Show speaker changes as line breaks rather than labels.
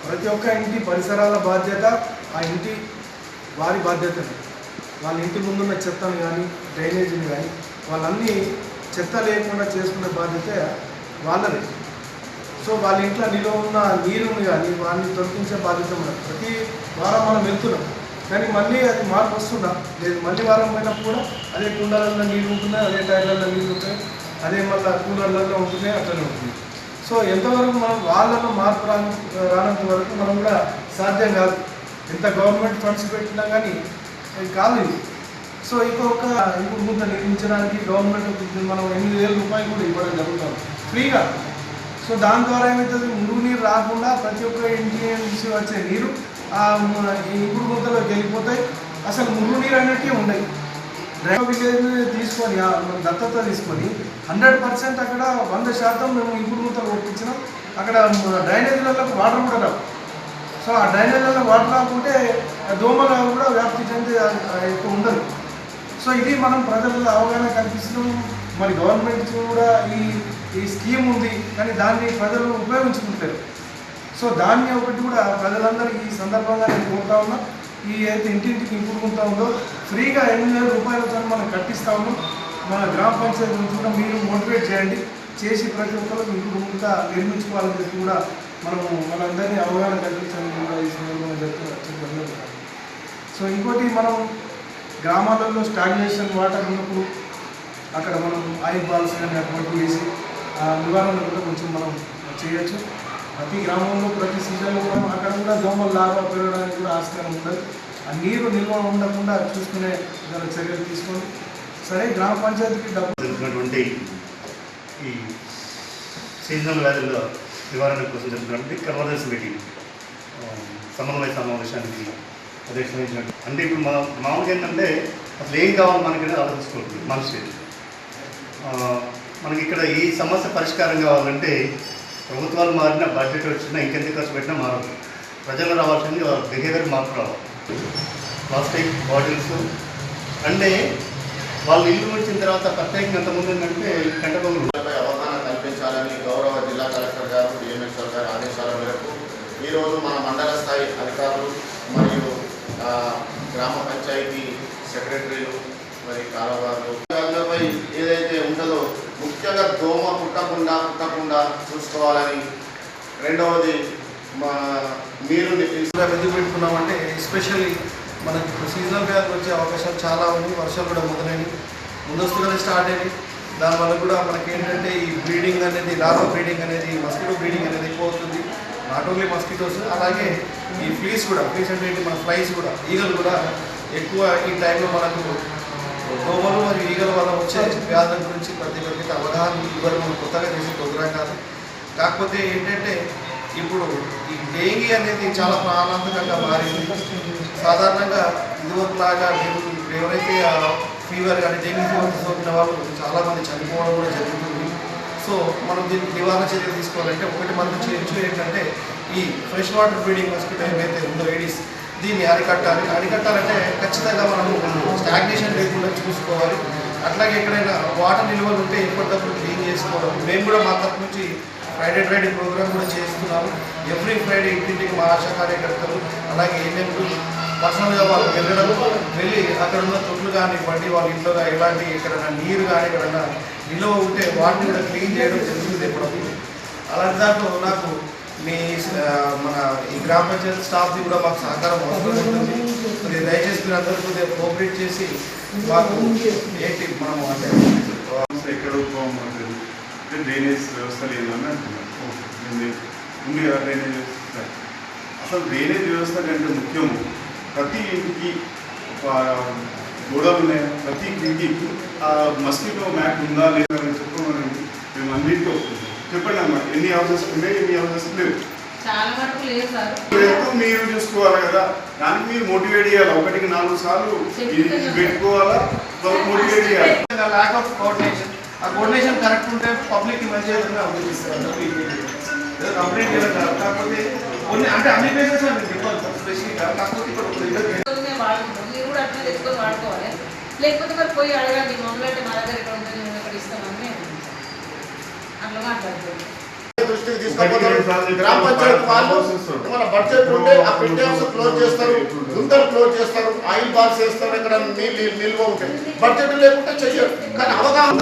ప్రతి ఒక్క ఇంటి పరిసరాల బాధ్యత ఆ ఇంటి వారి బాధ్యతనే. వాళ్ళ ఇంటి ముందున్న చెత్తను కానీ డ్రైనేజీని కానీ వాళ్ళన్నీ చెత్త లేకుండా చేసుకునే బాధ్యత వాళ్ళది. సో వాళ్ళ ఇంట్లో నిల్వ ఉన్న నీరుని కానీ వాడిని తొలగించే బాధ్యత మనది. ప్రతి వారం మనం వెళ్తున్నాం కానీ మళ్ళీ అది మార్పు వస్తుందా లేదు. మళ్ళీ వారం పోయినప్పుడు కూడా అదే కుండలలో నీళ్ళు ఉంటున్నాయి, అదే టైర్లలో నీళ్ళు ఉంటాయి, అదే మళ్ళీ కూలర్లలో ఉంటున్నాయి, అట్లనే ఉంటుంది. సో ఎంతవరకు మనం వాళ్ళలో మార్పు రానంత వరకు మనం కూడా సాధ్యం కాదు. ఎంత గవర్నమెంట్ ఫండ్స్ పెట్టినా కానీ అది కాదు ఇది. సో ఇంకొక ఇంకొక ముందు నిర్మించడానికి గవర్నమెంట్ మనం 8,000 రూపాయలు కూడా ఇవ్వడం జరుగుతుంది ఫ్రీగా. సో దాని ద్వారా ఏమవుతుంది, మురుగునీరు రాకుండా ప్రతి ఒక్క ఇంటి నుంచి వచ్చే నీరు ఇంకుడు గుంతలోకి వెళ్ళిపోతాయి. అసలు మురుగునీరు అనేటివి ఉన్నాయి. డ్రైవ్ విలేజ్ తీసుకొని దత్తత తీసుకొని 100% అక్కడ 100% మేము ఇంకుడు గుంతలు ఒప్పించినాం. అక్కడ డ్రైనేజీలలో వాటర్ కూడా రావు. సో ఆ డ్రైనేజీలలో వాటర్ రాకుంటే దోమలు కూడా వ్యాప్తి చెంది ఎక్కువ ఉండదు. సో ఇది మనం ప్రజలలో అవగాహన కల్పిస్తున్నాం. మరి గవర్నమెంట్ కూడా ఈ స్కీమ్ ఉంది కానీ దాన్ని ప్రజలు ఉపయోగించుకుంటారు. సో దాన్ని ఒకటి కూడా ప్రజలందరికీ ఈ సందర్భంగా నేను కోరుతా ఉన్నా, ఈ అయితే ఇంటింటికి ఇంకుడు గుంత ఉందో ఫ్రీగా 8,000 రూపాయలతో మనం కట్టిస్తా ఉన్నాం. మన గ్రామ పంచాయతీ నుంచి కూడా మీరు మోటివేట్ చేయండి, చేసి ప్రతి ఒక్కరికి ఇంకుడు గుంత నిర్మించుకోవాలని చెప్పి కూడా మనము మనందరినీ అవగాహన కల్పించాలని కూడా ఈ సందర్భంగా చెప్తున్నాం. సో ఇంకోటి, మనం గ్రామాలలో స్టాగ్నేషన్ వాటర్ ఉన్నప్పుడు అక్కడ మనం ఆయిల్ బాల్స్ కానీ అటువంటి వేసి నివారణ కూడా కొంచెం మనం చేయొచ్చు. ప్రతి గ్రామంలో ప్రతి సీజన్లో కూడా అక్కడ కూడా దోమలు లాగా పెరగడానికి కూడా ఆస్కారం ఉండదు. ఆ నీరు నిల్వ ఉండకుండా చూసుకునే చర్యలు తీసుకోండి. సరే, గ్రామ పంచాయతీకి
జరుగుతున్నటువంటి ఈ సీజనల్ వ్యాధుల నివారణ కోసం జరుగుతున్నటువంటి కన్వర్జెన్స్ మీటింగ్ సమన్వయ సమావేశానికి అధ్యక్షత వహించినట్టు. అంటే ఇప్పుడు మామూలుగా ఏంటంటే అసలు ఏం కావాలి మనకి ఆలోచించుకోవట్లేదు మనిషి. మనకి ఇక్కడ ఈ సమస్య పరిష్కారం కావాలంటే ప్రభుత్వాలు మారినా, బడ్జెట్ వచ్చినా, ఇంకెంత ఖర్చు పెట్టినా మారదు. ప్రజలు రావాల్సింది బిహేవియర్ మార్పు రావాలి. ప్లాస్టిక్ బాటిల్స్ అంటే వాళ్ళు ఇల్లు వచ్చిన తర్వాత ప్రత్యేకంగా ఎంతమంది ఏంటంటే కంటపై
అవగాహన కల్పించాలని గౌరవ జిల్లా కలెక్టర్ గారు, డిఎంఎస్ఆర్ గారి ఆదేశాల మేరకు ఈరోజు మన మండల స్థాయి అధికారులు మరియు గ్రామ పంచాయతీ సెక్రటరీలు మరి కాలవాళ్ళు వ్యాధులపై ఏదైతే ఉంటుందో ముఖ్యంగా దోమ పుట్టకుండా చూసుకోవాలని, రెండవది నీరు
ఎందుకు పెట్టుకున్నామంటే ఎస్పెషల్లీ మనకి ఇప్పుడు సీజనల్ వ్యాధులు వచ్చే అవకాశాలు చాలా ఉన్నాయి. వర్షాలు కూడా మొదలైనవి, ముందస్తుగానే స్టార్ట్ అయినాయి. దానివల్ల కూడా మనకి ఏంటంటే ఈ బ్రీడింగ్ అనేది, లార్వా బ్రీడింగ్ అనేది, మస్కిటో బ్రీడింగ్ అనేది ఎక్కువ అవుతుంది. నాట్ ఓన్లీ మస్కిటోస్, అలాగే ఈ ఫ్లీస్ కూడా, ఫ్లీస్ అంటే ఏంటి, మన ఫ్లైస్ కూడా, ఈగలు కూడా ఎక్కువ ఈ టైంలో మనకు దోమలు మరియు ఈగల వల్ల వచ్చే వ్యాధుల గురించి ప్రతి ఒక్కరికి అవగాహన ఇవ్వడం మనం కొత్తగా చేసే ప్రోగ్రాం కాదు. కాకపోతే ఏంటంటే ఇప్పుడు ఈ డెంగీ అనేది చాలా ప్రాణాంతకంగా మారింది. సాధారణంగా ఇదివరకులాగా ఎవరైతే ఫీవర్ కానీ డెంగీ ఫీవర్ సోకిన వాళ్ళు చాలామంది చనిపోవడం కూడా జరుగుతుంది. సో మనం దీనికి నివారణ చర్యలు తీసుకోవాలంటే ఒకటి మనం చేయొచ్చు ఏంటంటే ఈ ఫ్రెష్ వాటర్ బ్రీడింగ్ మస్కిటో ఏమైతే ఉందో ఏడీస్, దీన్ని అరికట్టాలంటే ఖచ్చితంగా మనము స్టాగ్నేషన్ లేకుండా చూసుకోవాలి. అట్లాగే ఎక్కడైనా వాటర్ నిల్వలు ఉంటే ఎప్పటికప్పుడు క్లీన్ చేసుకోవడం. మేము కూడా మా తరఫు నుంచి ఫ్రైడే ప్రోగ్రామ్ కూడా చేస్తున్నాము. ఎవ్రీ ఫ్రైడే ఇంటింటికి మా ఆశా కార్యకర్తలు అలాగే ఏఎన్ఎంలు పర్సనల్గా వాళ్ళు వెళ్ళి అక్కడ ఉన్న తొట్లు కానివ్వండి, వాళ్ళ ఇంట్లో ఎలాంటి ఎక్కడైనా నీరు కానీ ఎక్కడైనా నిల్వ ఉంటే వాటిని కూడా క్లీన్ చేయడం జరుగుతుంది ఎప్పుడప్పుడు. అలాంటి దాంట్లో నాకు మీ మన ఈ గ్రామ పంచాయతీ స్టాఫ్ది కూడా మాకు సహకారం అవసరం ఉంటుంది. అది దయచేసి మీరు అందరూ కొద్దిగా కోఆపరేట్ చేసి మాకు ఏంటి మనము అంటే
ఎక్కడ డ్రైనేజ్ వ్యవస్థ లేదు అని అంటున్నాను. ఉంది కదా డ్రైనేజ్ వ్యవస్థ. అసలు డ్రైనేజ్ వ్యవస్థ కంటే ముఖ్యము ప్రతి ఇంటికి గోడలు ఉన్నాయి, ప్రతి ఇంటికి మస్కిటో మ్యాట్ ఉందా లేదా అని చెప్పమని మేము అన్నింటితో చెప్పండి అమ్మా. ఎన్ని హౌసెస్ ఉన్నాయి, ఎన్ని హౌసెస్ లేవు, మీరు చూసుకోవాలి కదా. దానికి మీరు మోటివేట్ చేయాలి. 1కి 4 సార్లు పెట్టుకోవాలా, మోటివేట్ చేయాలి.
ల్యాక్ ఆఫ్ కోఆర్డినేషన్, ఆ కోఆర్డినేషన్ కరెక్ట్ ఉంటే పబ్లిక్కి మంచి విధంగా కంప్లైంట్ చేయడం కాదు. కాకపోతే కొన్ని అంటే అన్ని ప్లేసెస్ స్పెసిఫిక్గా, కాకపోతే ఇక్కడ
వాడుకోవాలి. లేకపోతే మరి పోయి అడగండి, మమ్మల్ని అంటే మా దగ్గర ఇక్కడ ఉంటుంది, మేము ఇక్కడ ఇస్తామని అట్లా మాట్లాడుతుంది.
దృష్టికి తీసుకుపోతారు. గ్రామ పంచాయతీ వాళ్ళు ఏమైనా బడ్జెట్ ఉంటే ఆ పెట్టి హౌస్ క్లోజ్ చేస్తారు, గుంతలు క్లోజ్ చేస్తారు, ఆయిల్ బాక్స్ వేస్తారు, ఎక్కడ నిల్వ ఉంటాయి. బడ్జెట్ లేకుంటే చెయ్యరు. కానీ అవగాహన